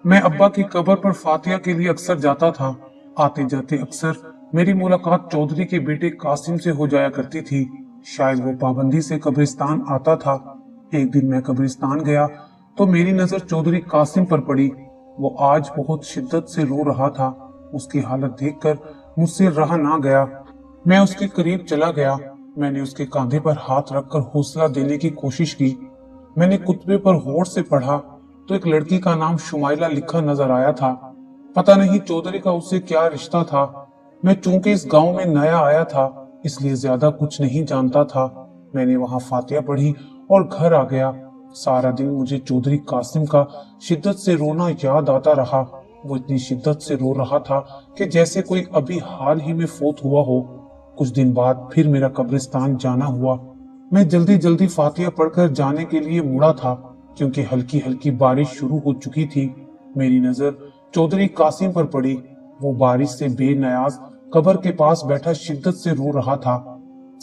मैं अब्बा की कब्र पर फातिया के लिए अक्सर जाता था। आते जाते अक्सर मेरी मुलाकात चौधरी के बेटे कासिम से हो जाया करती थी। शायद वो पाबंदी से कब्रिस्तान आता था। एक दिन मैं कब्रिस्तान गया तो मेरी नजर चौधरी कासिम पर पड़ी। वो आज बहुत शिद्दत से रो रहा था। उसकी हालत देखकर मुझसे रहा ना गया। मैं उसके करीब चला गया। मैंने उसके कांधे पर हाथ रखकर हौसला देने की कोशिश की। मैंने कुतबे पर गौर से पढ़ा तो एक लड़की का नाम शुमाइला लिखा नजर आया था। पता नहीं चौधरी का उससे क्या रिश्ता था। मैं चूंकि इस गांव में नया आया था इसलिए ज्यादा कुछ नहीं जानता था। मैंने वहां फातिया पढ़ी और घर आ गया। सारा दिन मुझे चौधरी कासिम का शिद्दत से रोना याद आता रहा। वो इतनी शिद्दत से रो रहा था कि जैसे कोई अभी हाल ही में फोत हुआ हो। कुछ दिन बाद फिर मेरा कब्रिस्तान जाना हुआ। मैं जल्दी जल्दी फातिया पढ़कर जाने के लिए मुड़ा था क्योंकि हल्की हल्की बारिश शुरू हो चुकी थी। मेरी नजर चौधरी कासिम पर पड़ी। वो बारिश से बेनियाज कब्र के पास बैठा शिद्दत से रो रहा था।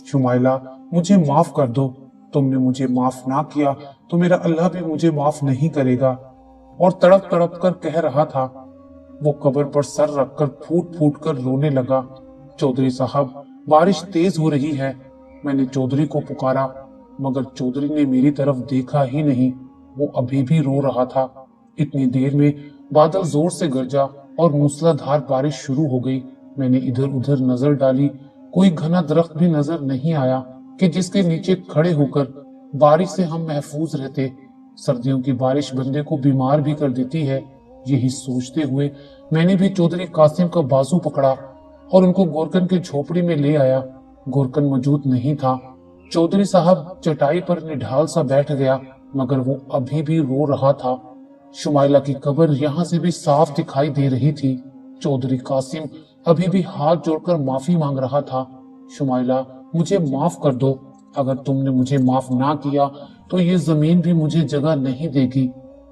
शुमाइला, मुझे माफ कर दो। तुमने मुझे माफ ना किया तो मेरा अल्लाह भी मुझे माफ नहीं करेगा। और तड़प तड़प कर कह रहा था। वो कब्र पर सर रखकर फूट फूट कर रोने लगा। चौधरी साहब, बारिश तेज हो रही है। मैंने चौधरी को पुकारा मगर चौधरी ने मेरी तरफ देखा ही नहीं। वो अभी भी रो रहा था। इतनी देर में बादल जोर से गरजा और मूसलाधार बारिश शुरू हो गई। मैंने इधर उधर नजर डाली। कोई घना दरख्त भी नजर नहीं आया कि जिसके नीचे खड़े होकर बारिश से हम महफूज रहते। सर्दियों की बारिश बंदे को बीमार भी कर देती है। यही सोचते हुए मैंने भी चौधरी कासिम का बाजू पकड़ा और उनको गोरकन की झोपड़ी में ले आया। गोरकन मौजूद नहीं था। चौधरी साहब चटाई पर निढाल सा बैठ गया मगर वो अभी भी रो रहा था। शुमाइला की कब्र यहाँ से भी साफ दिखाई दे रही थी। चौधरी कासिम अभी भी हाथ जोड़कर माफी मांग रहा था। शुमाइला, मुझे माफ कर दो। अगर तुमने मुझे माफ ना किया तो ये जमीन भी मुझे जगह नहीं देगी।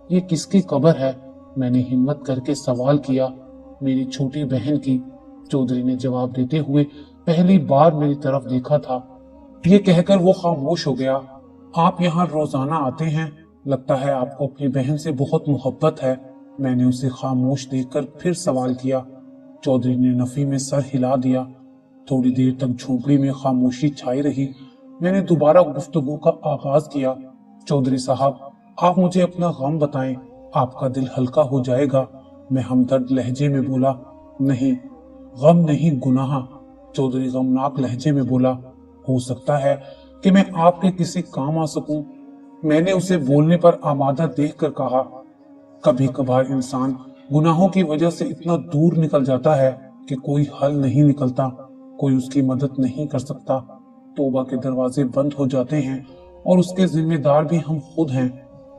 ये किसकी कब्र है? मैंने हिम्मत करके सवाल किया। मेरी छोटी बहन की। चौधरी ने जवाब देते हुए पहली बार मेरी तरफ देखा था। ये कहकर वो खामोश हो गया। आप यहाँ रोजाना आते हैं? लगता है आपको अपनी बहन से बहुत मोहब्बत है। मैंने उसे खामोश देखकर फिर सवाल किया। चौधरी ने नफी में सर हिला दिया। थोड़ी देर तक झोपड़ी में खामोशी छाई रही। मैंने दोबारा गुफ्तगू का आगाज किया। चौधरी साहब, आप मुझे अपना गम बताएं, आपका दिल हल्का हो जाएगा। मैं हमदर्द लहजे में बोला। नहीं, गम नहीं, गुनाह। चौधरी गमनाक लहजे में बोला। हो सकता है कि मैं आपके किसी काम आ सकूं। मैंने उसे बोलने पर आमादा देखकर कहा। कभी कभार इंसान गुनाहों की वजह से इतना दूर निकल जाता है कि कोई हल नहीं निकलता, कोई उसकी मदद नहीं कर सकता। तौबा के दरवाजे बंद हो जाते हैं और उसके जिम्मेदार भी हम खुद हैं।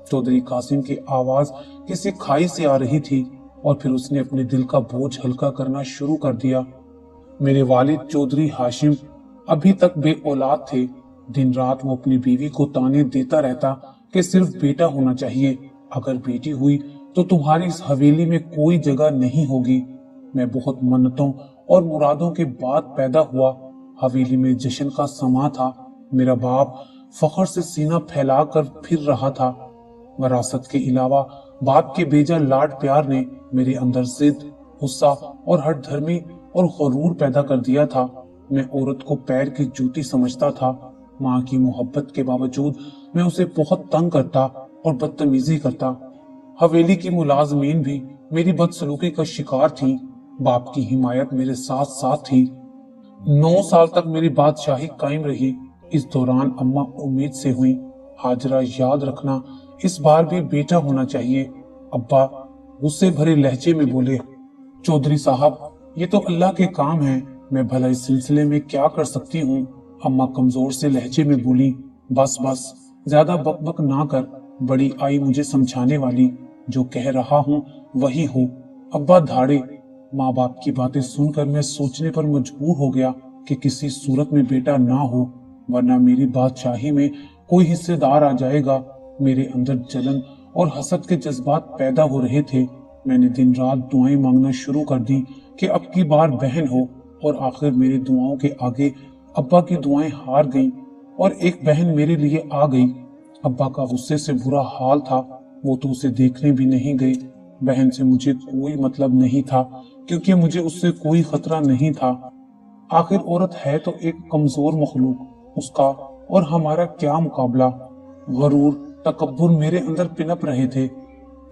चौधरी कासिम की आवाज किसी खाई से आ रही थी और फिर उसने अपने दिल का बोझ हल्का करना शुरू कर दिया। मेरे वालिद चौधरी हाशिम अभी तक बे औलाद थे। दिन रात वो अपनी बीवी को ताने देता रहता कि सिर्फ बेटा होना चाहिए। अगर बेटी हुई तो तुम्हारी इस हवेली में कोई जगह नहीं होगी। मैं बहुत मन्नतों और मुरादों के बाद पैदा हुआ। हवेली में जश्न का समा था। मेरा बाप फख्र से सीना फैलाकर फिर रहा था। वरासत के अलावा बाप के बेजा लाड प्यार ने मेरे अंदर जिद, गुस्सा और हठधर्मी और गरूर पैदा कर दिया था। मैं औरत को पैर की जूती समझता था। माँ की मोहब्बत के बावजूद मैं उसे बहुत तंग करता और बदतमीजी करता। हवेली की मुलाजमीन भी मेरी बदसलूकी का शिकार थी। बाप की हिमायत मेरे साथ साथ थी। 9 साल तक मेरी बादशाही कायम रही। इस दौरान अम्मा उम्मीद से हुई। हाजरा, याद रखना इस बार भी बेटा होना चाहिए। अब्बा गुस्से भरे लहजे में बोले। चौधरी साहब, ये तो अल्लाह के काम है। मैं भला इस सिलसिले में क्या कर सकती हूँ? अम्मा कमजोर से लहजे में बोली। बस बस, ज्यादा बकबक ना कर। बड़ी आई मुझे समझाने वाली। जो कह रहा हूँ वही हो। अब्बा धाड़े। माँ बाप की बातें सुनकर मैं सोचने पर मजबूर हो गया कि किसी सूरत में बेटा ना हो, वरना मेरी बादशाही में कोई हिस्सेदार आ जाएगा। मेरे अंदर जलन और हसद के जज्बात पैदा हो रहे थे। मैंने दिन रात दुआएं मांगना शुरू कर दी कि अब की बार बहन हो, और आखिर मेरी दुआओं के आगे अब्बा की दुआएं हार गईं और एक बहन मेरे लिए आ गई। अब्बा का गुस्से से बुरा हाल था। वो तो उसे देखने भी नहीं गए। बहन से मुझे कोई मतलब नहीं था, क्योंकि मुझे उससे कोई खतरा नहीं था। आखिर औरत है तो एक कमजोर मखलूक, उसका और हमारा क्या मुकाबला। गरूर तकब्बुर मेरे अंदर पिनप रहे थे।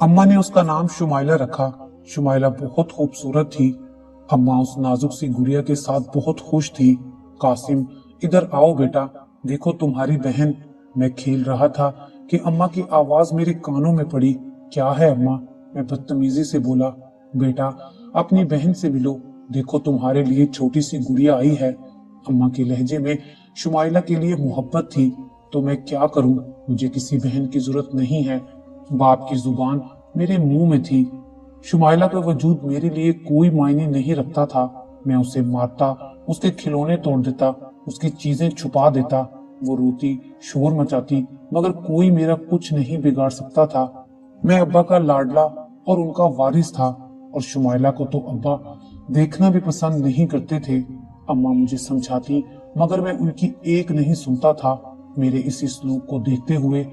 अम्मा ने उसका नाम शुमाइला रखा। शुमाइला बहुत खूबसूरत थी। अम्मा उस नाजुक सी गुड़िया के साथ बहुत खुश थी। कासिम, इधर आओ बेटा, देखो तुम्हारी बहन। मैं खेल रहा था कि अम्मा की आवाज मेरे कानों में पड़ी। क्या है अम्मा? मैं बदतमीजी से बोला। बेटा, अपनी बहन से मिलो, देखो तुम्हारे लिए छोटी सी गुड़िया आई है। अम्मा के लहजे में शुमाइला के लिए मोहब्बत थी। तो मैं क्या करूं, मुझे किसी बहन की जरूरत नहीं है। बाप की जुबान मेरे मुंह में थी। शुमाइला का वजूद मेरे लिए कोई मायने नहीं रखता था। मैं उसे मारता, उसके खिलौने तोड़ देता, उसकी चीजें छुपा देता। वो रोती, शोर मचाती, मगर कोई मेरा कुछ नहीं बिगाड़ सकता था। मैं अब्बा का लाडला और उनका वारिस था, और शुमाइला को तो अब्बा देखना भी पसंद नहीं करते थे। अम्मा मुझे समझाती, मगर मैं उनकी एक नहीं सुनता था। मेरे इसी सलूक को देखते हुए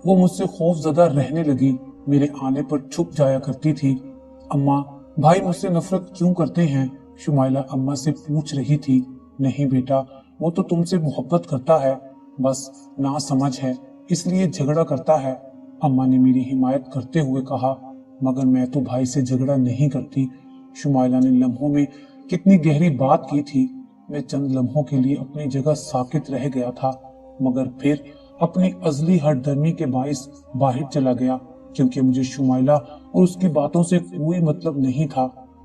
वो मुझसे खौफजदा रहने लगी। मेरे आने पर छुप जाया करती थी। अम्मा, भाई मुझसे नफरत क्यों करते हैं? शुमाइला अम्मा से पूछ रही थी। नहीं बेटा, वो तो तुमसे मोहब्बत करता है, बस ना समझ है, इसलिए झगड़ा करता है। अम्मा ने मेरी हिमायत करते हुए कहा। मगर मैं तो भाई से झगड़ा नहीं करती। शुमाइला ने लम्हों में कितनी गहरी बात की थी। मैं चंद लम्हों के लिए अपनी जगह साकित रह गया था, मगर फिर अपनी अजली हठधर्मी के बाइस बाहर चला गया, क्योंकि मुझे शुमाइला और उसकी बातों से कोई मतलब नहीं था।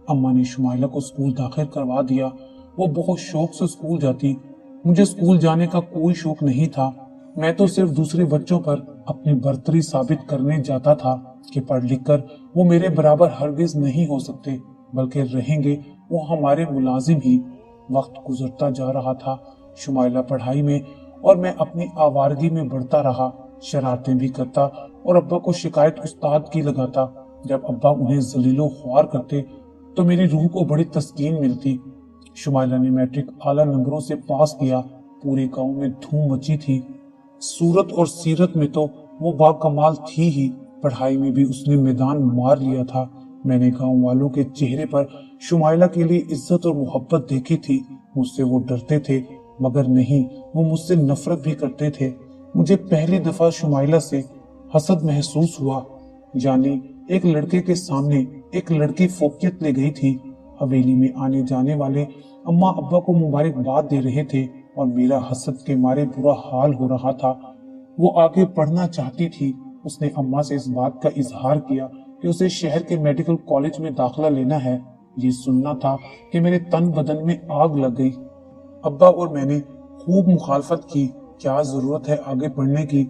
अम्मा ने शुमाइला को स्कूल दाखिल करवा दिया। वो बहुत शौक से स्कूल जाती। मुझे स्कूल जाने का कोई शौक नहीं था। मैं तो सिर्फ दूसरे बच्चों पर अपनी बर्तरी साबित करने जाता था कि पढ़ लिख कर वो मेरे बराबर हरगिज नहीं हो सकते, बल्कि रहेंगे वो हमारे मुलाजिम ही। वक्त गुजरता जा रहा था। शुमाइला पढ़ाई में और मैं अपनी आवारगी में बढ़ता रहा। शरारतें भी करता और अब्बा को शिकायत उस्ताद की लगाता। जब अब्बा उन्हें जलीलो ख्वार करते तो मेरी रूह को बड़ी तस्कीन मिलती। शुमाइला ने मैट्रिक आला नंबरों से पास किया। पूरे गांव में धूम मची थी। सूरत और सीरत में तो वो बाकमाल थी ही, पढ़ाई में भी उसने मैदान मार लिया था। मैंने गांव वालों के चेहरे पर शुमाइला के लिए इज्जत और मोहब्बत देखी थी। मुझसे वो डरते थे, मगर नहीं, वो मुझसे नफरत भी करते थे। मुझे पहली दफा शुमाइला से हसद महसूस हुआ। जानी एक लड़के के सामने एक लड़की फोकियत ले गई थी। हवेली में आने जाने वाले अम्मा अब्बा को मुबारकबाद दे रहे थे और मेरा हसद के मारे बुरा हाल हो रहा था। वो आगे पढ़ना चाहती थी। उसने अम्मा से इस बात का इजहार किया कि उसे शहर के मेडिकल कॉलेज में दाखिला लेना है। ये सुनना था कि मेरे तन बदन में आग लग गई। अब्बा और मैंने खूब मुखालफत की। क्या जरूरत है आगे बढ़ने की?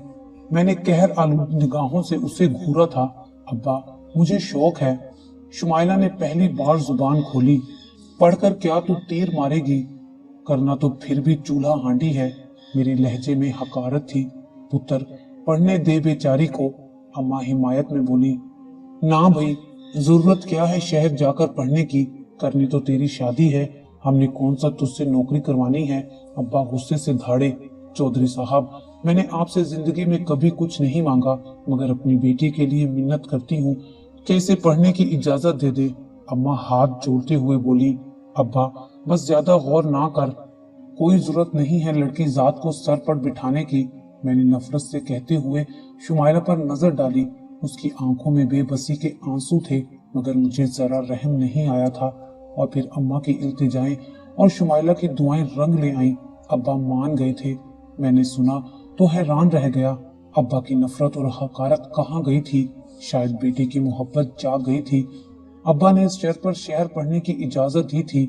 मैंने कहर आलूद निगाहों से उसे घूरा था। अब्बा, मुझे शौक है। शुमाइला ने पहली बार जुबान खोली। पढ़कर क्या तू तीर मारेगी? करना तो फिर भी चूल्हा हांडी है। मेरे लहजे में हकारत थी। पुत्र, पढ़ने दे बेचारी को। अम्मा हिमायत में बोली। ना भाई, जरूरत क्या है शहर जाकर पढ़ने की? करनी तो तेरी शादी है, हमने कौन सा तुझसे नौकरी करवानी है? अब्बा गुस्से से धाड़े। चौधरी साहब, मैंने आपसे जिंदगी में कभी कुछ नहीं मांगा, मगर अपनी बेटी के लिए मिन्नत करती हूँ कि इसे पढ़ने की इजाजत दे दे। अम्मा हाथ जोड़ते हुए बोली। अब्बा, बस ज्यादा गौर ना कर, कोई जरूरत नहीं है लड़की जात को सर पर बिठाने की। मैंने नफरत से कहते हुए शुमाइला पर नजर डाली। उसकी आंखों में बेबसी के आंसू थे, मगर मुझे जरा रहम नहीं आया था। और फिर अम्मा की इल्तिजाएं और शुमाइला की दुआएं रंग ले आईं। अब्बा मान गए थे। मैंने सुना तो हैरान रह गया। अब्बा की नफरत और हकारत कहाँ गई थी? शायद बेटी की मोहब्बत जाग गई थी। अब्बा ने इस शर्त पर शहर पढ़ने की इजाजत दी थी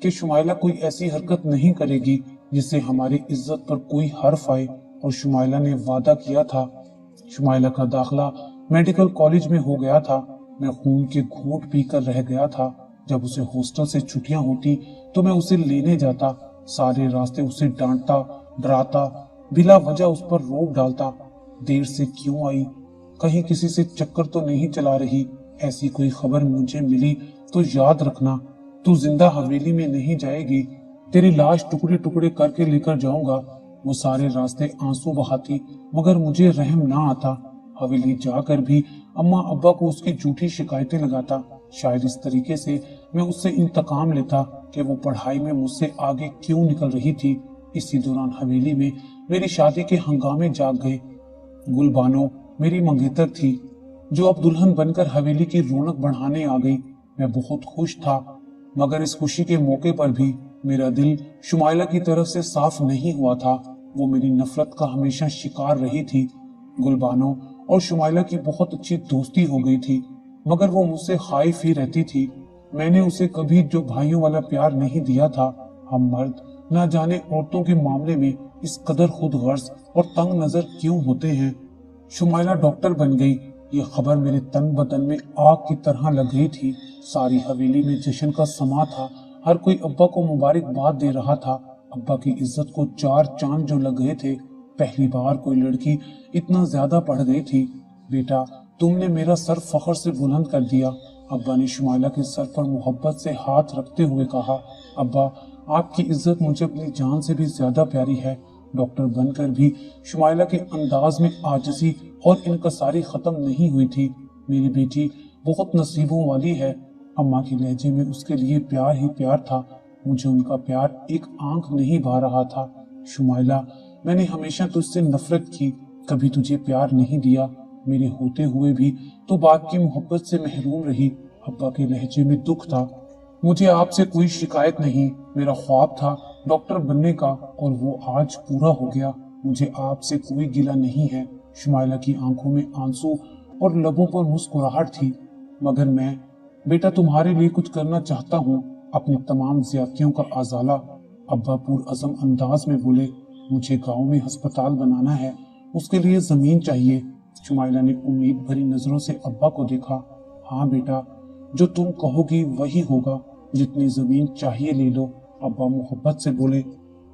कि शुमाइला कोई ऐसी हरकत नहीं करेगी जिससे हमारी इज्जत पर कोई हर्फ आए, और शुमाइला ने वादा किया था। शुमाइला का दाखिला मेडिकल कॉलेज में हो गया था। मैं खून के घूंट पीकर रह गया था। जब उसे हॉस्टल से छुट्टियां होती तो मैं उसे लेने जाता। सारे रास्ते उसे डांटता, डराता, बिला वजह उस पर रोक डालता। देर से क्यों आई? कहीं किसी से चक्कर तो नहीं चला रही? ऐसी कोई खबर मुझे मिली तो याद रखना, तू जिंदा हवेली में नहीं जाएगी। तेरी लाश टुकड़े टुकड़े करके लेकर जाऊंगा। वो सारे रास्ते आंसू बहाती, मगर मुझे रहम ना आता। हवेली जाकर भी अम्मा अब्बा को उसकी झूठी शिकायतें लगाता। शायद इस तरीके से मैं उससे इंतकाम लेता कि वो पढ़ाई में मुझसे आगे क्यों निकल रही थी। इसी दौरान हवेली में मेरी शादी के हंगामे जाग गए। गुलबानो मेरी मंगेतर थी, जो अब दुल्हन बनकर हवेली की रौनक बढ़ाने आ गई। मैं बहुत खुश था, मगर इस खुशी के मौके पर भी मेरा दिल शुमाइला की तरफ से साफ नहीं हुआ था। वो मेरी नफरत का हमेशा शिकार रही थी। गुलबानो और शुमाइला की बहुत अच्छी दोस्ती हो गई थी, मगर वो मुझसे खाइफ ही रहती थी। मैंने उसे कभी जो भाइयों वाला प्यार नहीं दिया था। हम मर्द न जाने औरतों के मामले में इस कदर खुद गर्ज और तंग नजर क्यों होते हैं। शुमाइला डॉक्टर बन गई, ये खबर मेरे तन बदन में आग की तरह लग गई थी। सारी हवेली में जश्न का समा था। हर कोई अब्बा को मुबारकबाद दे रहा था। अब्बा की इज्जत को चार चांद जो लग गए थे। पहली बार कोई लड़की इतना ज्यादा पढ़ गई थी। बेटा, तुमने मेरा सर फख्र से बुलंद कर दिया। अब्बा ने शुमाइला के सर पर मोहब्बत से हाथ रखते हुए कहा, अब्बा, आपकी इज्जत मुझे अपनी जान से भी ज्यादा प्यारी है। डॉक्टर बनकर भी शुमाइला के अंदाज में आजिज़ी और इनकसारी खत्म नहीं हुई थी। मेरी बेटी बहुत नसीबों वाली है। अम्मा के लहजे में उसके लिए प्यार ही प्यार था। मुझे उनका प्यार एक आंख नहीं भा रहा था। शुमाइला, मैंने हमेशा तुझसे नफरत की, कभी तुझे प्यार नहीं दिया। मेरे होते हुए भी तो बाप की मोहब्बत से महरूम रही। अब्बा के लहजे में दुख था। मुझे आपसे कोई शिकायत नहीं। मेरा ख्वाब था डॉक्टर बनने का, और वो आज पूरा हो गया। मुझे आपसे कोई गिला नहीं है। शुमाइला की आंखों में आंसू और लबों पर मुस्कुराहट थी। मगर मैं, बेटा, तुम्हारे लिए कुछ करना चाहता हूँ, अपनी तमाम ज्यादतियों का अजाला। अब्बा पुरअज़म अंदाज में बोले, मुझे गांव में अस्पताल बनाना है, उसके लिए जमीन चाहिए। शुमाइला ने उम्मीद भरी नजरों से अब्बा को देखा। हाँ बेटा, जो तुम कहोगी वही होगा, जितनी जमीन चाहिए ले लो। अब्बा मोहब्बत से बोले,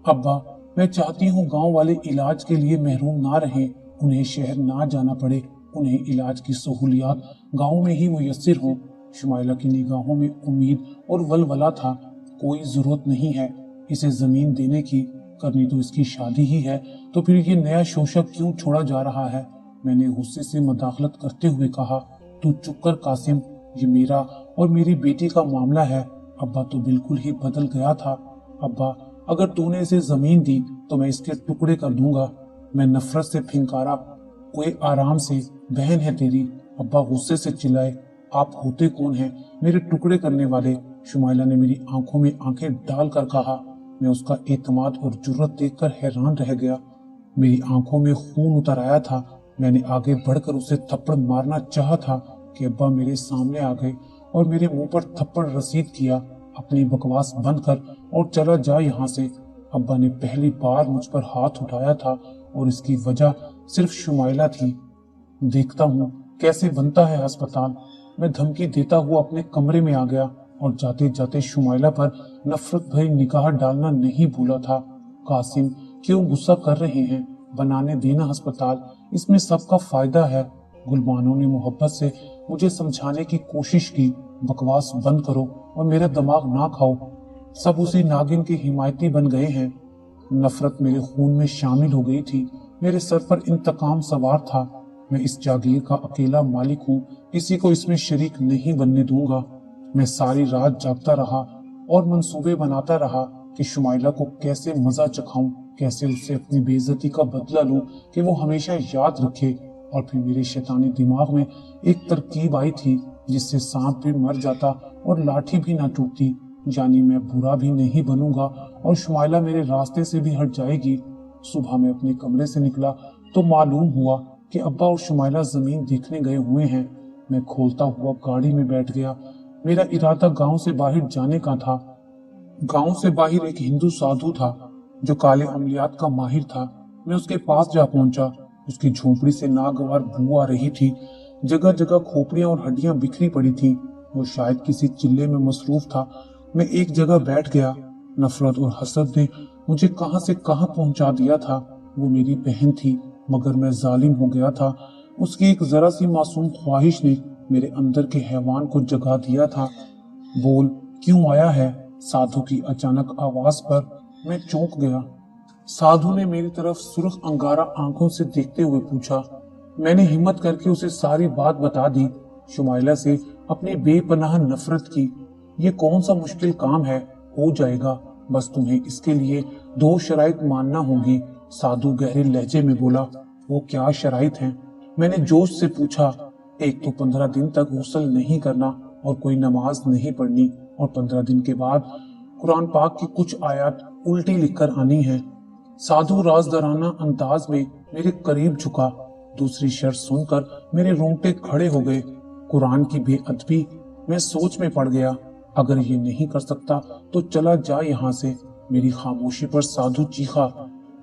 अब्बा, मैं चाहती हूँ गांव वाले इलाज के लिए महरूम ना रहें, उन्हें शहर ना जाना पड़े, उन्हें इलाज की सहूलियात गांव में ही मुयस्सर हो। शुमाइला की निगाहों में उम्मीद और वलवला था। कोई जरूरत नहीं है इसे जमीन देने की, करनी तो इसकी शादी ही है, तो फिर ये नया शोषक क्यों छोड़ा जा रहा है। मैंने गुस्से से मदाखलत करते हुए कहा, तू चुप कर कासिम, ये मेरा और मेरी बेटी का मामला है। अब्बा तो बिल्कुल ही बदल गया था। अब्बा, अगर तूने इसे जमीन दी तो मैं इसके टुकड़े कर दूंगा। मैं नफरत से फिंकारा, कोई आराम से, बहन है तेरी। अब्बा गुस्से से चिल्लाए, आप होते कौन हैं मेरे टुकड़े करने वाले। शुमाइला ने मेरी आंखों में आंखें डालकर कहा। मैं उसका एतमाद और जुर्रत देखकर हैरान रह गया। मेरी आंखों में खून उतर आया था। मैंने आगे बढ़कर उसे थप्पड़ मारना चाहा था कि अब्बा मेरे सामने आ गए और मेरे मुंह पर थप्पड़ रसीद किया। अपनी बकवास बंद कर और चला जा यहाँ से। अब्बा ने पहली बार मुझ पर हाथ उठाया था और इसकी वजह सिर्फ शुमाइला थी। देखता हूँ कैसे बनता है अस्पताल। मैं धमकी देता हुआ अपने कमरे में आ गया और जाते जाते शुमाइला पर नफरत भरी निगाह डालना नहीं भूला था। कासिम, क्यों गुस्सा कर रहे हैं, बनाने देना अस्पताल, इसमें सबका फायदा है। गुलबानो ने मोहब्बत से मुझे समझाने की कोशिश की। बकवास बंद करो और मेरा दिमाग ना खाओ। सब उसी नागिन के हिमायती बन गए हैं। नफरत मेरे खून में शामिल हो गई थी। मेरे सर पर इंतकाम सवार था। मैं इस जागीर का अकेला मालिक हूँ, किसी को इसमें शरीक नहीं बनने दूंगा। मैं सारी रात जागता रहा और मंसूबे बनाता रहा कि शुमाइला को कैसे मजा चखाऊं, कैसे उससे अपनी बेइज्जती का बदला लूं कि वो हमेशा याद रखे। और फिर मेरे शैतानी दिमाग में एक तरकीब आई थी जिससे सांप भी मर जाता और लाठी भी ना टूटती। यानी मैं बुरा भी नहीं बनूंगा और शुमाइला मेरे रास्ते से भी हट जाएगी। सुबह मैं अपने कमरे से निकला तो मालूम हुआ कि अब्बा और शुमाइला जमीन देखने गए हुए हैं। मैं खोलता हुआ गाड़ी में बैठ गया। मेरा इरादा गांव से बाहर जाने का था। गांव से बाहर एक हिंदू साधु था जो काले अमलियात का माहिर था। मैं उसके पास जा पहुंचा। उसकी झोपड़ी से नागवार बू आ रही थी। जगह जगह खोपड़ियां और हड्डियां बिखरी पड़ी थी। वो शायद किसी चिल्ले में मसरूफ था। मैं एक जगह बैठ गया। नफरत और हसद ने मुझे कहां से कहां पहुंचा दिया था। वो मेरी बहन थी, मगर मैं जालिम हो गया था। उसकी एक जरा सी मासूम ख्वाहिश ने मेरे अंदर के हैवान को जगा दिया था। बोल, क्यों आया है? साधु की अचानक आवाज पर मैं चौंक गया। साधु ने मेरी तरफ सुर्ख अंगारा आंखों से देखते हुए पूछा, मैंने हिम्मत करके उसे सारी बात बता दी, शुमाइला से अपनी बेपनाह नफरत की। ये कौन सा मुश्किल काम है, हो जाएगा, बस तुम्हें इसके लिए 2 शराइत मानना होगी। साधु गहरे लहजे में बोला। वो क्या शराइत हैं? मैंने जोश से पूछा। एक तो 15 दिन तक गुस्ल नहीं करना और कोई नमाज नहीं पढ़नी, और 15 दिन के बाद कुरान पाक की कुछ आयत उल्टी लिखकर आनी है। साधु राजदाराना अंदाज में मेरे करीब झुका। दूसरी शर्त सुनकर मेरे रोंगटे खड़े हो गए। कुरान की बेअदबी। मैं सोच में पड़ गया। अगर ये नहीं कर सकता तो चला जा यहाँ से। मेरी खामोशी पर साधु चीखा।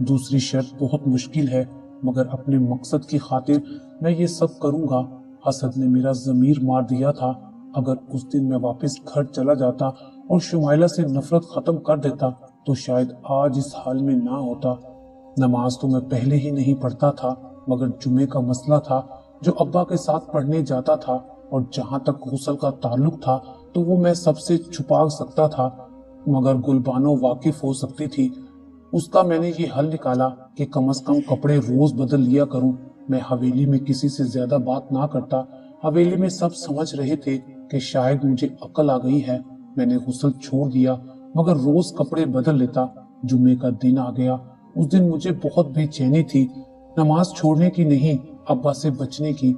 दूसरी शर्त बहुत मुश्किल है, मगर अपने मकसद की खातिर मैं ये सब करूंगा। हसद ने मेरा जमीर मार दिया था। अगर उस दिन मैं वापस घर चला जाता और शुमाइला से नफरत खत्म कर देता तो शायद आज इस हाल में ना होता। नमाज तो मैं पहले ही नहीं पढ़ता था, मगर जुमे का मसला था जो अब्बा के साथ पढ़ने जाता था, और जहां तक गुस्ल का ताल्लुक था तो वो मैं सबसे छुपा सकता था, मगर गुलबानो वाकिफ हो सकती थी। उसका मैंने ये हल निकाला कि कम से कम कपड़े रोज बदल लिया करूं। मैं हवेली में किसी से ज्यादा बात ना करता। हवेली में सब समझ रहे थे कि शायद मुझे अकल आ गई है। मैंने गुस्ल छोड़ दिया, मगर रोज कपड़े बदल लेता। जुमे का दिन आ गया। उस दिन मुझे बहुत बेचैनी थी, नमाज छोड़ने की नहीं, अब्बा से बचने की।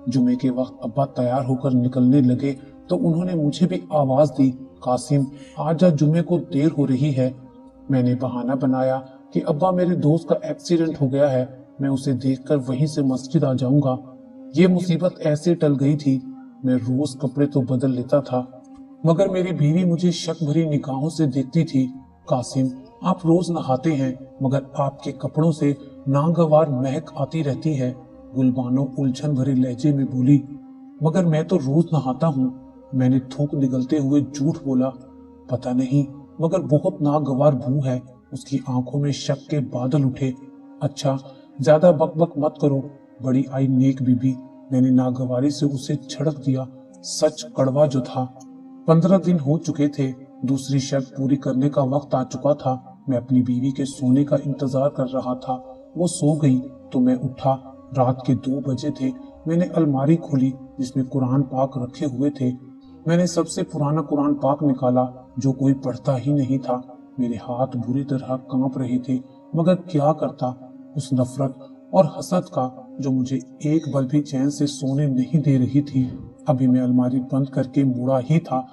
जुमे के वक्त अब्बा तैयार होकर निकलने लगे तो उन्होंने मुझे भी आवाज दी, कासिम आजा, जुमे को देर हो रही है। मैंने बहाना बनाया कि अब्बा मेरे दोस्त का एक्सीडेंट हो गया है, मैं उसे देखकर वहीं से मस्जिद आ जाऊंगा। ये मुसीबत ऐसे टल गई थी। मैं रोज कपड़े तो बदल लेता था, मगर मेरी बीवी मुझे शक भरी निगाहों से देखती थी। कासिम, आप रोज नहाते हैं, मगर आपके कपड़ों से नागवार महक आती रहती है। गुलबानो उलझन भरे लहजे में बोली। मगर मैं तो रोज नहाता हूँ। मैंने थूक निगलते हुए झूठ बोला। पता नहीं, मगर बहुत नागवार बू है। उसकी आंखों में शक के बादल उठे। अच्छा, ज्यादा बकबक मत करो, बड़ी आई नेक बीबी। मैंने नागवारी से उसे झड़क दिया। सच कड़वा जो था। 15 दिन हो चुके थे। दूसरी शर्त पूरी करने का वक्त आ चुका था। मैं अपनी बीवी के सोने का इंतजार कर रहा था। वो सो गई तो मैं उठा। रात के 2 बजे थे। मैंने अलमारी खोली जिसमें कुरान पाक रखे हुए थे। मैंने सबसे पुराना कुरान पाक निकाला जो कोई पढ़ता ही नहीं था। मेरे हाथ बुरी तरह कांप रहे थे, मगर क्या करता उस नफरत और हसद का जो मुझे एक पल भी चैन से सोने नहीं दे रही थी। अभी मैं अलमारी बंद करके मुड़ा ही था,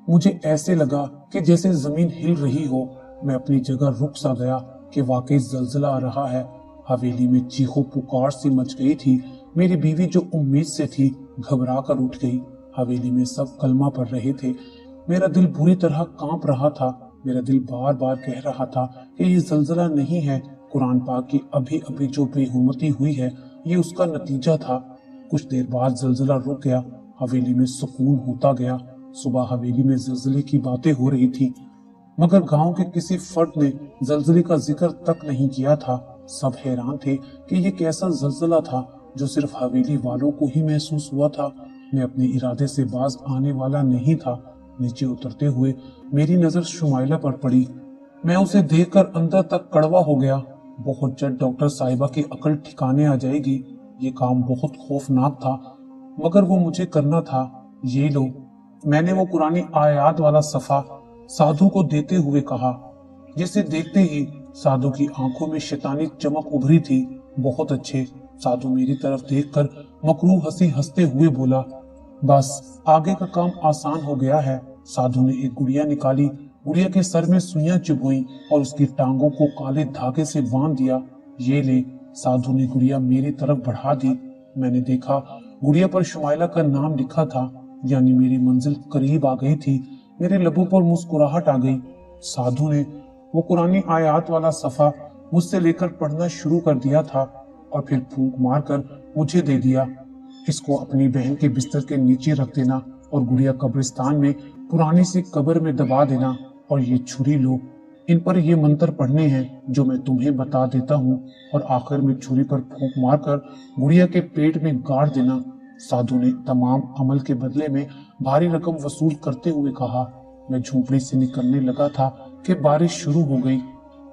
मुझे ऐसे लगा कि जैसे जमीन हिल रही हो। मैं अपनी जगह रुक सा गया कि वाकई जलजला आ रहा है। हवेली में चीखो पुकार सी मच गई थी। मेरी बीवी जो उम्मीद से थी घबरा कर उठ गई। हवेली में सब कलमा पढ़ रहे थे। मेरा दिल बुरी तरह कांप रहा था। मेरा दिल बार बार कह रहा था कि ये जलजला नहीं है, कुरान पाक की अभी अभी जो बेहुरमती हुई है ये उसका नतीजा था। कुछ देर बाद जलजला रुक गया। हवेली में सुकून होता गया। सुबह हवेली में जलजले की बातें हो रही थी, मगर गांव के किसी फर्द ने जलजले का जिक्र तक नहीं किया था। सब हैरान थे कि ये कैसा जलजला था जो सिर्फ हवेली वालों को ही महसूस हुआ था। मैं अपने इरादे से बाज आने वाला नहीं था। नीचे उतरते हुए मेरी नजर शुमाइला पर पड़ी। मैं उसे देखकर अंदर तक कड़वा हो गया। बहुत जल्द डॉक्टर साहिबा की अकल ठिकाने आ जाएगी। ये काम बहुत खौफनाक था, मगर वो मुझे करना था। ये लो, मैंने वो पुरानी आयात वाला सफा साधु को देते हुए कहा, जिसे देखते ही साधु की आंखों में शैतानी चमक उभरी थी। बहुत अच्छे। साधु मेरी तरफ देखकर मकरूह हंसी हंसते हुए बोला, बस आगे का काम आसान हो गया है। साधु ने एक गुड़िया निकाली। गुड़िया के सर में सुइयां चुभोई और उसकी टांगों को काले धागे से बांध दिया। ये ले। साधु ने गुड़िया मेरी तरफ बढ़ा दी। मैंने देखा गुड़िया पर शुमाइला का नाम लिखा था, यानी मेरी मंजिल करीब आ गई थी। मेरे लबों पर मुस्कुराहट आ गई। साधु ने वो पुरानी आयत वाला सफा मुझसे लेकर पढ़ना शुरू कर दिया था और फिर फूंक मारकर मुझे दे दिया। इसको अपनी बहन के बिस्तर के नीचे रख देना और गुड़िया कब्रिस्तान में पुरानी सी कब्र में दबा देना, और ये छुरी लो, इन पर ये मंत्र पढ़ने हैं जो मैं तुम्हें बता देता हूँ, और आखिर में छुरी पर फूंक मारकर गुड़िया के पेट में गाड़ देना। साधु ने तमाम अमल के बदले में भारी रकम वसूल करते हुए कहा। मैं झोंपड़ी से निकलने लगा था कि बारिश शुरू हो गई।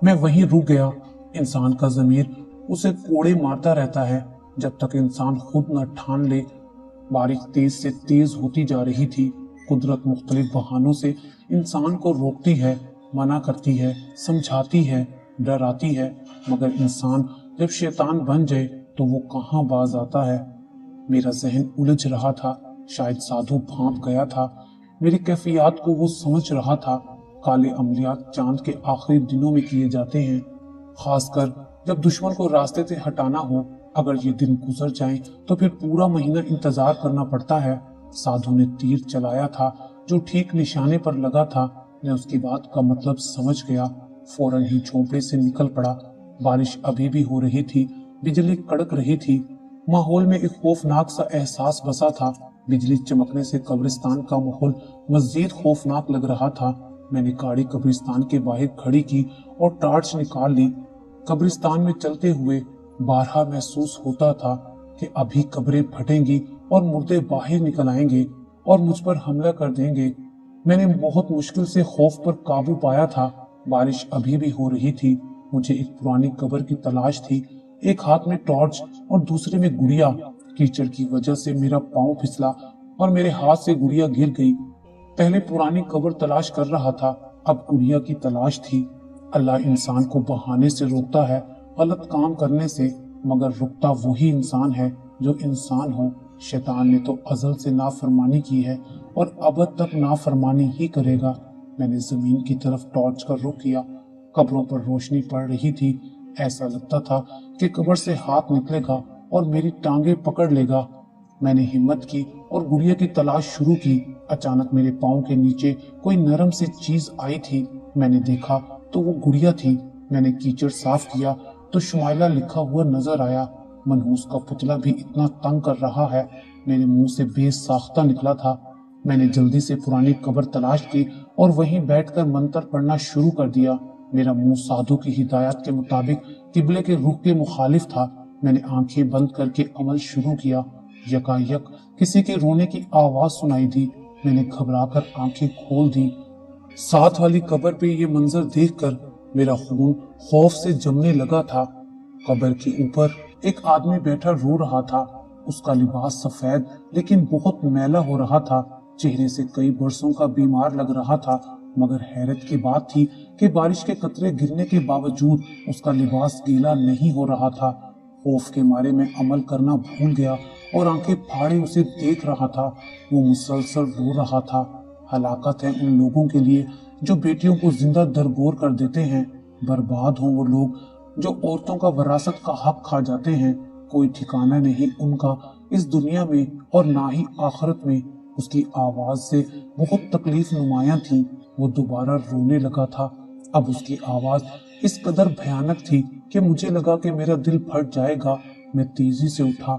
मैं वहीं रुक गया। इंसान का ज़मीर उसे कोड़े मारता रहता है। जब तक इंसान खुद न ठान ले। बारिश तेज से तेज होती जा रही थी। कुदरत मुख्तलिफ बहानों से इंसान को रोकती है, मना करती है, समझाती है, डराती है, मगर इंसान जब शैतान बन जाए तो वो कहाँ बाज आता है। मेरा जहन उलझ रहा था, शायद साधु भांप गया था। मेरी कैफियत को वो समझ रहा था। काले अमलियात चांद के आखिरी दिनों में किए जाते हैं, खासकर जब दुश्मन को रास्ते से हटाना हो। अगर ये दिन गुजर जाएं तो फिर पूरा महीना इंतजार करना पड़ता है। साधु ने तीर चलाया था जो ठीक निशाने पर लगा था। मैं उसकी बात का मतलब समझ गया, फौरन ही झोंपड़े से निकल पड़ा। बारिश अभी भी हो रही थी, बिजली कड़क रही थी। माहौल में एक खौफनाक सा एहसास बसा था। बिजली चमकने से कब्रिस्तान का माहौल मजीद खौफनाक लग रहा था। मैंने गाड़ी कब्रिस्तान के बाहर खड़ी की और टार्च निकाल ली। कब्रिस्तान में चलते हुए बारहा महसूस होता था कि अभी कब्रें फटेंगी और मुर्दे बाहर निकल आएंगे और मुझ पर हमला कर देंगे। मैंने बहुत मुश्किल से खौफ पर काबू पाया था। बारिश अभी भी हो रही थी। मुझे एक पुरानी कब्र की तलाश थी। एक हाथ में टॉर्च और दूसरे में गुड़िया। कीचड़ की वजह से मेरा पांव फिसला और मेरे हाथ से गुड़िया गिर गई। पहले पुरानी कब्र तलाश कर रहा था, अब गुड़िया की तलाश थी। अल्लाह इंसान को बहाने से रोकता है, गलत काम करने से, मगर रुकता वही इंसान है जो इंसान हो। शैतान ने तो अज़ल से नाफरमानी की है और अब तक नाफरमानी ही करेगा। मैंने जमीन की तरफ टॉर्च का रुख किया। कब्रों पर रोशनी पड़ रही थी। ऐसा लगता था कि कब्र से हाथ निकलेगा और मेरी टांगे पकड़ लेगा। मैंने हिम्मत की और गुड़िया की तलाश शुरू की। अचानक मेरे पाँव के नीचे कोई नरम सी चीज आई थी। मैंने देखा तो वो गुड़िया थी। मैंने कीचड़ साफ किया तो शुमाइला लिखा हुआ नजर आया। मनहूस का पुतला भी इतना तंग कर रहा है, मेरे मुंह से बेसाख्ता निकला था। मैंने जल्दी से पुरानी कब्र तलाश की और वहीं बैठकर मंत्र पढ़ना शुरू कर दिया। मेरा मुंह साधु की हिदायत के मुताबिक किबले के रुख के मुखालिफ था। मैंने आंखें बंद करके अमल शुरू किया। यकायक किसी के रोने की आवाज सुनाई दी। मैंने घबराकर आंखें खोल दी। साथ वाली कब्र पे ये मंजर देखकर मेरा खून खौफ से जमने लगा था। कब्र के ऊपर एक आदमी बैठा रो रहा था। उसका लिबास सफेद लेकिन बहुत मैला हो रहा था। चेहरे से कई बरसों का बीमार लग रहा था, मगर हैरत की बात थी कि बारिश के कतरे गिरने के बावजूद उसका लिबास गीला नहीं हो रहा था। खौफ के मारे मैं अमल करना भूल गया और आंखें फाड़े उसे देख रहा था। वो मुसलसल रो रहा था। हलाकत है उन लोगों के लिए जो बेटियों को जिंदा दरगोर कर देते हैं। बर्बाद हो वो लोग जो औरतों का विरासत का हक खा जाते हैं। कोई ठिकाना नहीं उनका इस दुनिया में और ना ही आखिरत में। उसकी आवाज से बहुत तकलीफ नुमाया थी। वो दोबारा रोने लगा था। अब उसकी आवाज इस कदर भयानक थी कि मुझे लगा कि मेरा दिल फट जाएगा। मैं तेजी से उठा,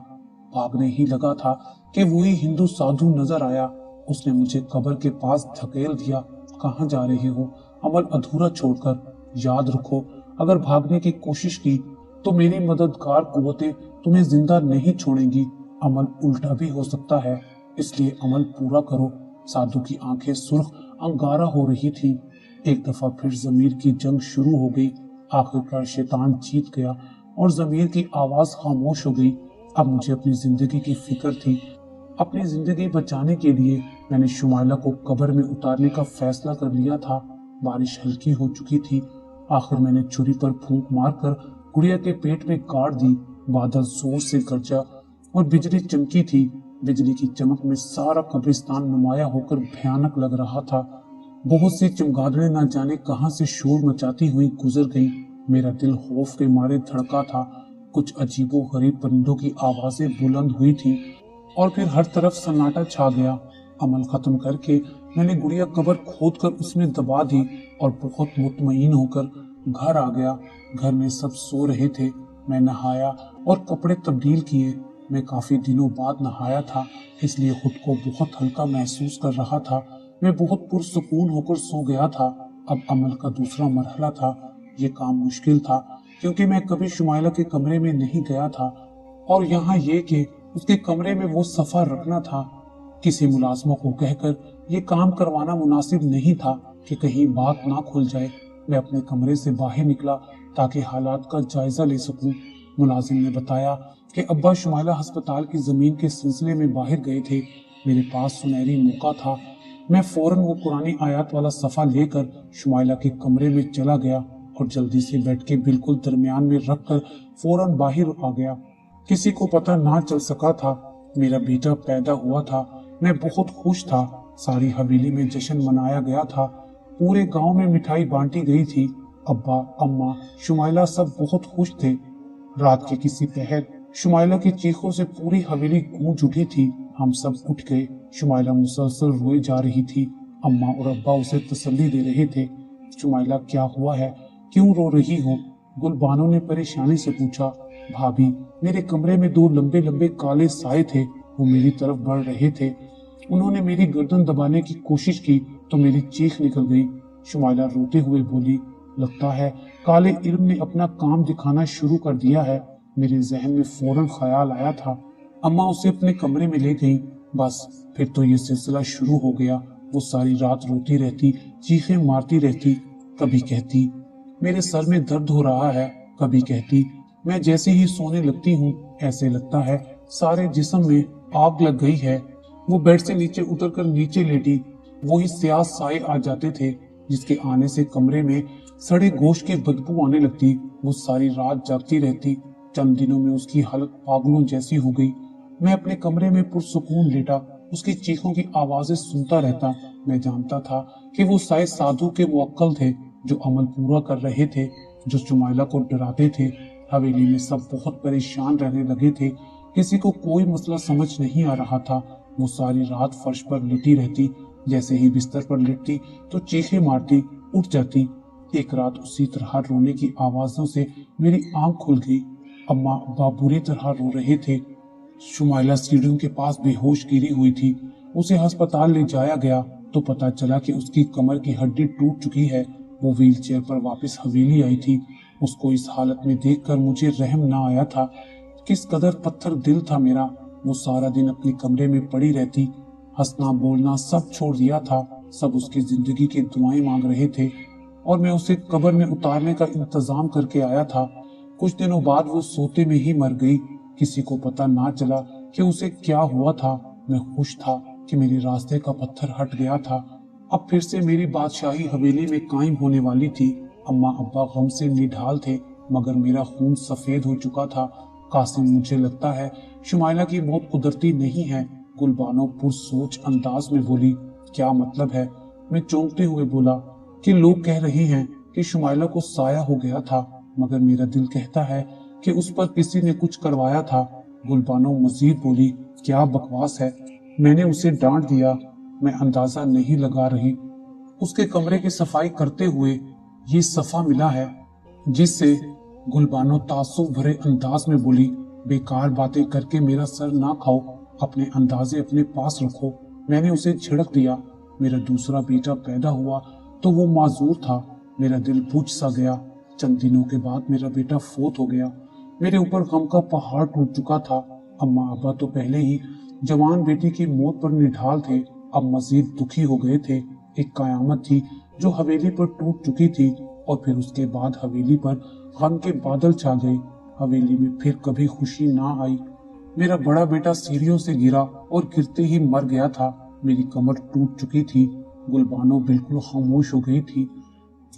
भागने ही लगा था कि वही हिंदू साधु नजर आया। उसने मुझे कब्र के पास धकेल दिया। कहाँ जा रहे हो? अमल अधूरा छोड़कर। याद रखो, अगर भागने की कोशिश की तो मेरी मददगार कुव्वतें तुम्हें जिंदा नहीं छोड़ेंगी। अमल उल्टा भी हो सकता है, इसलिए अमल पूरा करो। साधु की आंखें सुर्ख अंगारा हो रही थी। एक दफा फिर जमीर की जंग शुरू हो गई। आखिरकार शैतान जीत गया और जमीर की आवाज खामोश हो गई। अब मुझे अपनी जिंदगी की फिक्र थी। अपनी जिंदगी बचाने के लिए मैंने शुमाइला को कब्र में उतारने का फैसला कर लिया था। बारिश हल्की हो चुकी थी। आखिर मैंने छुरी पर फूंक मारकर गुड़िया के पेट में काट दी। बादल जोर से गरजा और बिजली चमकी थी। बिजली की चमक में सारा कब्रिस्तान नुमाया होकर भयानक लग रहा था। बहुत सी चमगादड़ें न जाने कहां से शोर मचाती हुई गुजर गईं। मेरा दिल खौफ के मारे धड़का था। कुछ अजीबो गरीब परिंदों की आवाजें बुलंद हुई थी और फिर हर तरफ सन्नाटा छा गया। अमल खत्म करके मैंने गुड़िया कब्र खोद कर उसमें दबा दी और बहुत मुतमईन होकर घर आ गया। घर में सब सो रहे थे। मैं नहाया और कपड़े तब्दील किए। मैं काफी दिनों बाद नहाया था, इसलिए खुद को बहुत हल्का महसूस कर रहा था। मैं बहुत पुरसुकून होकर सो गया था। अब अमल का दूसरा मरहला था। ये काम मुश्किल था क्योंकि मैं कभी शुमाइला के कमरे में नहीं गया था और यहाँ ये कि उसके कमरे में वो सफा रखना था। किसी मुलाजमों को कहकर ये काम करवाना मुनासिब नहीं था कि कहीं बात ना खुल जाए। मैं अपने कमरे से बाहर निकला ताकि हालात का जायजा ले सकूं। मुलाजिम ने बताया کہ ابا شمائلہ ہسپتال کی زمین کے سلسلے میں باہر گئے تھے۔ میرے پاس سنہری موقع تھا۔ میں فوراً وہ قرآن آیات والا صفحہ لے کر شمائلہ کے کمرے میں چلا گیا اور جلدی سے بیٹھ کے بالکل درمیان میں رکھ کر فوراً باہر آ گیا۔ کسی کو پتہ نہ چل سکا تھا میرا بیٹا پیدا ہوا تھا۔ میں بہت خوش تھا۔ ساری حویلی میں جشن منایا گیا تھا۔ پورے گاؤں میں مٹھائی بانٹی گئی تھی۔ ابا، اماں، شمائلہ سب بہت خوش تھے۔ رات کے کسی پہر شمائلہ کی چیخوں سے پوری حویلی گونج اٹھی تھی۔ ہم سب اٹھ گئے۔ شمائلہ مسلسل روئے جا رہی تھی۔ اماں اور ابا اسے تسلی دے رہے تھے۔ شمائلہ، کیا ہوا ہے؟ کیوں رو رہی ہو؟ گل بانو نے پریشانی سے پوچھا۔ بھابھی، میرے کمرے میں دو لمبے لمبے کالے سائے تھے، وہ میری طرف بڑھ رہے تھے۔ انہوں نے میری گردن دبانے کی کوشش کی تو میری چیخ نکل گئی۔ شمائلہ روتے ہوئے بولی، لگتا ہے کالے علم نے اپنا کام دکھانا شروع کر دیا ہے۔ میرے ذہن میں فوراً خیال آیا تھا۔ اماں اسے اپنے کمرے میں لے گئیں۔ بس پھر تو یہ سلسلہ شروع ہو گیا۔ وہ ساری رات روتی رہتی، چیخیں مارتی رہتی۔ کبھی کہتی میرے سر میں درد ہو رہا ہے، کبھی کہتی میں جیسے ہی سونے لگتی ہوں ایسے لگتا ہے سارے جسم میں آگ لگ گئی ہے۔ وہ بیڈ سے نیچے اتر کر نیچے لیٹی۔ وہی سیاہ سائے آ جاتے تھے جس کے آنے سے کمرے میں سڑے گوشت کی بدبو آنے لگتی۔ وہ ساری رات جاگتی رہتی۔ چند دنوں میں اس کی حالت پاگلوں جیسی ہو گئی۔ میں اپنے کمرے میں پرسکون لیٹا، اس کی چیخوں کی آوازیں سنتا رہتا۔ میں جانتا تھا کہ وہ سائے سادھو کے موکل تھے جو عمل پورا کر رہے تھے، جو شمائلہ کو ڈراتے تھے۔ حویلی میں سب بہت پریشان رہنے لگے تھے۔ کسی کو کوئی مسئلہ سمجھ نہیں آ رہا تھا۔ وہ ساری رات فرش پر لیٹی رہتی، جیسے ہی بستر پر لیٹتی تو چیخیں مارتی، اٹھ جاتی۔ ایک رات اسی طرح رونے کی آوازوں سے میری آنکھ کھل گئی۔ اماں ابا بری طرح رو رہے تھے۔ شمائلہ سیڑھیوں کے پاس بے ہوش گری ہوئی تھی۔ اسے ہسپتال لے جایا گیا تو پتا چلا کہ اس کی کمر کی ہڈی ٹوٹ چکی ہے۔ وہ ویل چیئر پر واپس حویلی آئی تھی۔ اس کو اس حالت میں دیکھ کر مجھے رحم نہ آیا تھا۔ کس قدر پتھر دل تھا میرا۔ وہ سارا دن اپنے کمرے میں پڑی رہتی، ہنسنا بولنا سب چھوڑ دیا تھا۔ سب اس کی زندگی کی دعائیں مانگ رہے تھے اور میں اسے قبر میں اتارنے کا انتظام کر کے آیا تھا۔ کچھ دنوں بعد وہ سوتے میں ہی مر گئی۔ کسی کو پتا نہ چلا کہ اسے کیا ہوا تھا۔ میں خوش تھا کہ میرے راستے کا پتھر ہٹ گیا تھا۔ اب پھر سے میری بادشاہی حویلی میں قائم ہونے والی تھی۔ اماں ابا غم سے نڈھال تھے مگر میرا خون سفید ہو چکا تھا۔ قاسم، مجھے لگتا ہے شمائلہ کی موت قدرتی نہیں ہے۔ گل بانو پرسوچ انداز میں بولی۔ کیا مطلب ہے؟ میں چونکتے ہوئے بولا کہ لوگ کہہ رہے ہیں کہ شمائلہ کو سایہ ہو گیا تھا مگر میرا دل کہتا ہے کہ اس پر کسی نے کچھ کروایا تھا۔ گل بانو مزید بولی، کیا بکواس ہے؟ میں نے اسے ڈانٹ دیا، میں اندازہ نہیں لگا رہی۔ اس کے کمرے کی صفائی کرتے ہوئے یہ صفحہ ملا ہے جس سے گل بانو تعصب بھرے انداز میں بولی، بیکار باتیں کر کے میرا سر نہ کھاؤ، اپنے اندازے اپنے پاس رکھو۔ میں نے اسے جھڑک دیا۔ میرا دوسرا بیٹا پیدا ہوا تو وہ معذور تھا۔ میرا دل بجھ سا گیا۔ چند دنوں کے بعد میرا بیٹا فوت ہو گیا۔ میرے اوپر غم کا پہاڑ ٹوٹ چکا تھا۔ اماں ابا تو پہلے ہی جوان بیٹی کی موت پر نڈھال تھے، اب مزید دکھی ہو گئے تھے۔ ایک قیامت تھی جو حویلی پر ٹوٹ چکی تھی اور پھر اس کے بعد حویلی پر غم کے بادل چھا گئے۔ حویلی میں پھر کبھی خوشی نہ آئی۔ میرا بڑا بیٹا سیڑھیوں سے گرا اور گرتے ہی مر گیا تھا۔ میری کمر ٹوٹ چکی تھی۔ گل بانو بالکل خاموش ہو گئی تھی۔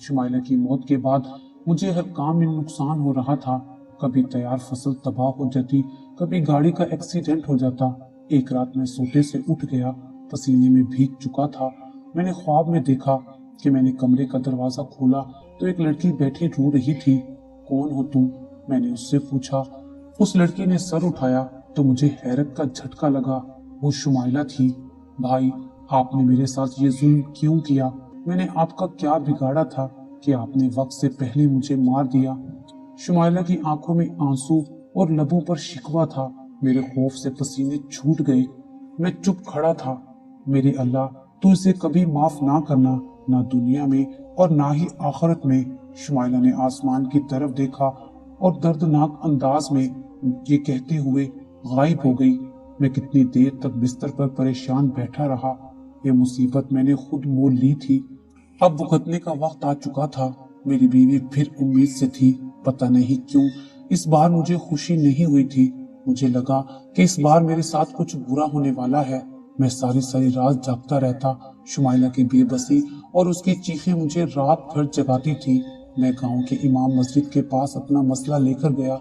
شمائلہ کی موت کے بعد مجھے ہر کام میں نقصان ہو رہا تھا۔ کبھی تیار فصل تباہ ہو جاتی، کبھی گاڑی کا ایکسیڈنٹ ہو جاتا۔ ایک رات میں سوتے سے اٹھ گیا، پسینے میں بھیگ چکا تھا۔ میں نے خواب میں دیکھا کہ میں نے کمرے کا دروازہ کھولا تو ایک لڑکی بیٹھی رو رہی تھی۔ کون ہو تم؟ میں نے اس سے پوچھا۔ اس لڑکی نے سر اٹھایا تو مجھے حیرت کا جھٹکا لگا۔ وہ شمائلہ تھی۔ بھائی، آپ نے میرے ساتھ یہ ظلم کیوں کیا؟ میں نے آپ کا کیا بگاڑا تھا کہ آپ نے وقت سے پہلے مجھے مار دیا؟ شمائلہ کی آنکھوں میں آنسو اور لبوں پر شکوہ تھا۔ میرے خوف سے پسینے چھوٹ گئے۔ میں چپ کھڑا تھا۔ میرے اللہ، تو اسے کبھی معاف نہ کرنا، نہ دنیا میں اور نہ ہی آخرت میں۔ شمائلہ نے آسمان کی طرف دیکھا اور دردناک انداز میں یہ کہتے ہوئے غائب ہو گئی۔ میں کتنی دیر تک بستر پر پریشان بیٹھا رہا۔ یہ مصیبت میں نے خود مول لی تھی۔ اب بھگتنے کا وقت آ چکا تھا۔ میری بیوی پھر امید سے تھی۔ پتہ نہیں کیوں اس بار مجھے خوشی نہیں ہوئی تھی۔ मुझे लगा कि इस बार मेरे साथ कुछ बुरा होने वाला है। मैं सारी सारी रात जागता रहता। शुमाइला की बेबसी और उसकी चीखें मुझे रात भर जगाती थी। मैं गांव के इमाम मस्जिद के पास अपना मसला लेकर गया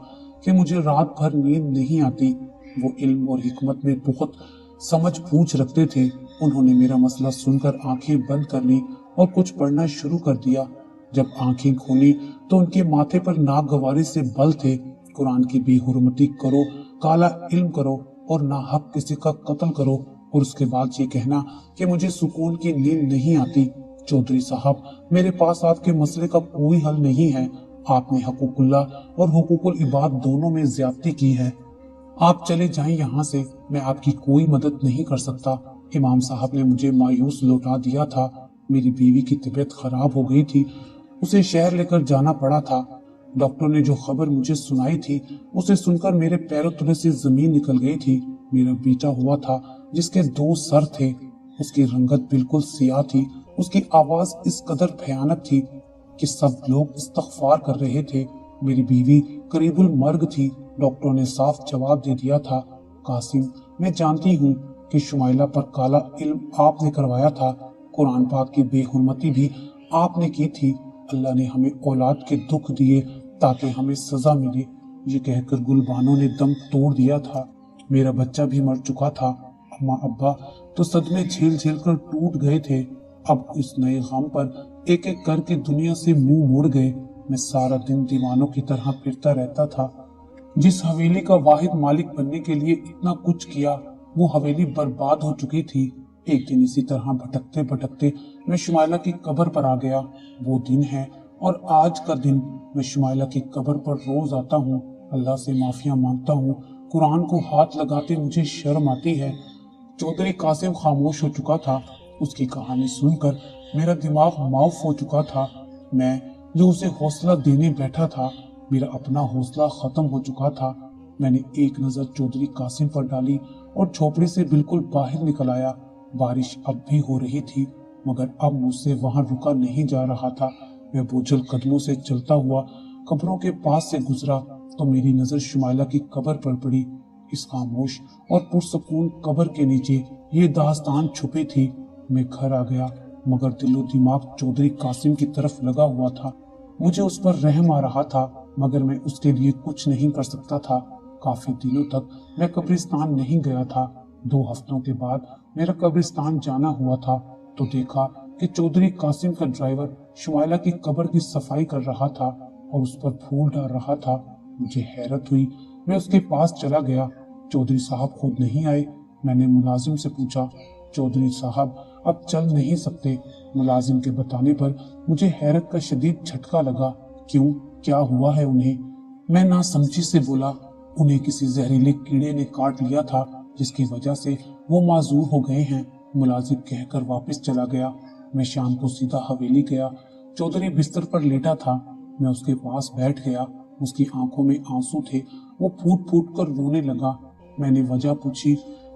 कि मुझे रात भर नींद नहीं आती। वो इल्म और हिकमत में बहुत समझ बूझ रखते थे। उन्होंने मेरा मसला सुनकर आंखें बंद कर ली और कुछ पढ़ना शुरू कर दिया। जब आंखें खोली तो उनके माथे पर नागवारी से बल थे, कुरान की बेहुरमती करो, काला इल्म करो और ना हक किसी का कत्ल करो। और उसके बाद ये कहना कि मुझे सुकून की नींद नहीं आती। चौधरी साहब, मेरे पास आपके मसले का कोई हल नहीं है। आपने हकूकुल्लाह और हुकूकुल इबाद दोनों में ज्यादती की है। आप चले जाएं यहाँ से, मैं आपकी कोई मदद नहीं कर सकता। इमाम साहब ने मुझे मायूस लौटा दिया था। मेरी बीवी की तबीयत खराब हो गई थी, उसे शहर लेकर जाना पड़ा था। डॉक्टर ने जो खबर मुझे सुनाई थी उसे सुनकर मेरे पैरों तले से जमीन निकल गई थी। मेरा बेटा हुआ था जिसके 2 सर थे, उसकी रंगत बिल्कुल सियाह थी, उसकी आवाज इस कदर भयानक थी कि सब लोग इस्तगफार कर रहे थे। मेरी बीवी करीबुल मर्ग थी। डॉक्टरों ने साफ जवाब दे दिया था, कासिम, मैं जानती हूँ कि शुमाइला पर काला इल्म आपने करवाया था, कुरान पाक की बेहुरमती भी आपने की थी। अल्लाह ने हमें औलाद के दुख दिए ताकि हमें सजा मिले। ये कहकर गुलबानों ने दम तोड़ दिया था। मेरा बच्चा भी मर चुका था। अम्मा अब्बा तो सदमे झेल झेल कर टूट गए थे। अब इस नए गम पर एक एक करके दुनिया से मुंह मोड़ गए। मैं सारा दिन दीवानों की तरह फिरता रहता था। जिस हवेली का वाहिद मालिक बनने के लिए इतना कुछ किया, वो हवेली बर्बाद हो चुकी थी। एक दिन इसी तरह भटकते भटकते मैं शुमाइला की कब्र पर आ गया। वो दिन है और आज का दिन। मैं शुमाइला की कब्र पर रोज आता हूँ, अल्लाह से माफिया मांगता हूँ। कुरान को हाथ लगाते मुझे शर्म आती है। चौधरी कासिम खामोश हो चुका था। उसकी कहानी सुनकर मेरा दिमाग माउफ हो चुका था। मैं जो उसे हौसला देने बैठा था, मेरा अपना हौसला खत्म हो चुका था। मैंने एक नजर चौधरी कासिम पर डाली और झोपड़ी से बिल्कुल बाहर निकल आया। बारिश अब भी हो रही थी, मगर अब मुझसे वहां रुका नहीं जा रहा था। मैं बोझल कदमों से चलता हुआ कब्रों के पास से गुजरा तो मेरी नजर शुमाइला की कब्र पर पड़ी। इस खामोश और पुरसकून कब्र के नीचे ये दास्तान छुपी थी। मैं घर आ गया, मगर दिलो दिमाग चौधरी कासिम की तरफ लगा हुआ था। मुझे उस पर रहम आ रहा था, मगर मैं उसके लिए कुछ नहीं कर सकता था। काफी दिनों तक मैं कब्रिस्तान नहीं गया था। 2 हफ्तों के बाद मेरा कब्रिस्तान जाना हुआ था तो देखा कि चौधरी कासिम का ड्राइवर शुमाइला की कब्र की सफाई कर रहा था और उस पर फूल डाल रहा था। मुझे हैरत हुई। मैं उसके पास चला गया। चौधरी साहब खुद नहीं आए। मैंने मुलाजिम से पूछा, चौधरी साहब अब चल नहीं सकते। मुलाजिम के बताने पर मुझे हैरत का शदीद झटका लगा। क्यों, क्या हुआ है उन्हें? मैं नासमझी से बोला, उन्हें किसी जहरीले कीड़े ने काट लिया था जिसकी वजह से वो माजूर हो गए हैं। मुलाजिम कहकर वापस चला गया। मैं शाम को सीधा हवेली गया। चौधरी बिस्तर पर लेटा था। मैं उसके पास बैठ गया। उसकी आंखों में आंसू थे। वो फूट फूट कर रोने लगा। मैंने वजह पूछी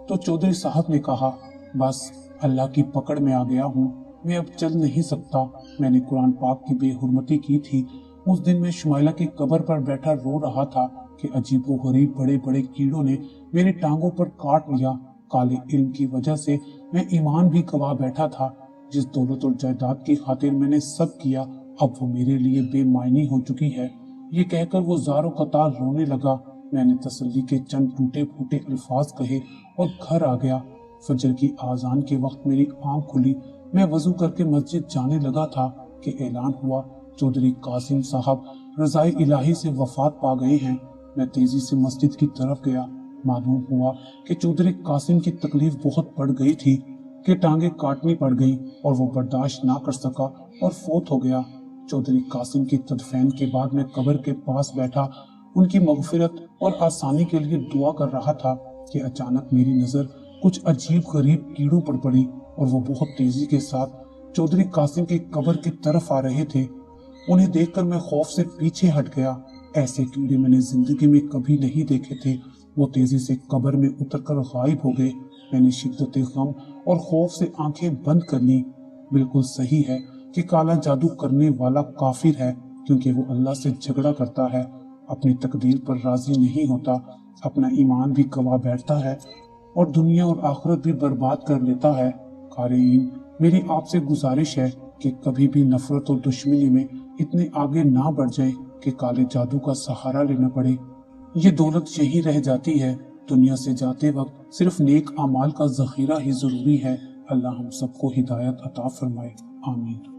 तो चौधरी साहब ने कहा, बस अल्लाह की पकड़ में आ गया हूँ, मैं अब चल नहीं सकता। मैंने कुरान पाक की बेहुरमती की थी। उस दिन मैं शुमाइला की कब्र पर बैठा रो रहा था कि अजीबोगरीब बड़े बड़े कीड़ों ने मेरी टांगों पर काट लिया। काले इल्म की वजह से मैं ईमान भी गवा बैठा था। जिस दौलत और जायदाद की खातिर मैंने सब किया, अब वो मेरे लिए बेमायनी हो चुकी है। ये कहकर वो ज़ारो कतार रोने लगा। मैंने तसल्ली के चंद टूटे फूटे अल्फाज कहे और घर आ गया। फजर की आजान के वक्त मेरी आंख खुली। मैं वजू करके मस्जिद जाने लगा था कि ऐलान हुआ, चौधरी कासिम साहब रज़ाए इलाही से वफात पा गए हैं। मैं तेजी से मस्जिद की तरफ गया। मालूम हुआ कि चौधरी कासिम की तकलीफ बहुत बढ़ गई थी कि टांगे काटनी पड़ गई और वो बर्दाश्त ना कर सका और फोत हो गया। चौधरी कासिम की तदफीन के बाद मैं कब्र के पास बैठा उनकी मगफिरत और आसानी के लिए दुआ कर रहा था कि अचानक मेरी नजर कुछ अजीब गरीब कीड़ों पर पड़ी और वो बहुत तेजी के साथ चौधरी कासिम की कब्र की तरफ आ रहे थे। उन्हें देखकर मैं खौफ से पीछे हट गया। ऐसे कीड़े मैंने जिंदगी में कभी नहीं देखे थे। वो तेजी से कब्र में उतरकर गायब हो गए। मैंने शिद्दत गम और खौफ से आंखें बंद कर ली। बिल्कुल सही है कि काला जादू करने वाला काफिर है, क्योंकि वो अल्लाह से झगड़ा करता है, अपनी तकदीर पर राजी नहीं होता। اپنا ایمان بھی گوا بیٹھتا ہے اور دنیا اور آخرت بھی برباد کر لیتا ہے۔ قارئین، میری آپ سے گزارش ہے کہ کبھی بھی نفرت اور دشمنی میں اتنے آگے نہ بڑھ جائیں کہ کالے جادو کا سہارا لینا پڑے۔ یہ دولت یہی رہ جاتی ہے، دنیا سے جاتے وقت صرف نیک اعمال کا ذخیرہ ہی ضروری ہے۔ اللہ ہم سب کو ہدایت عطا فرمائے، آمین۔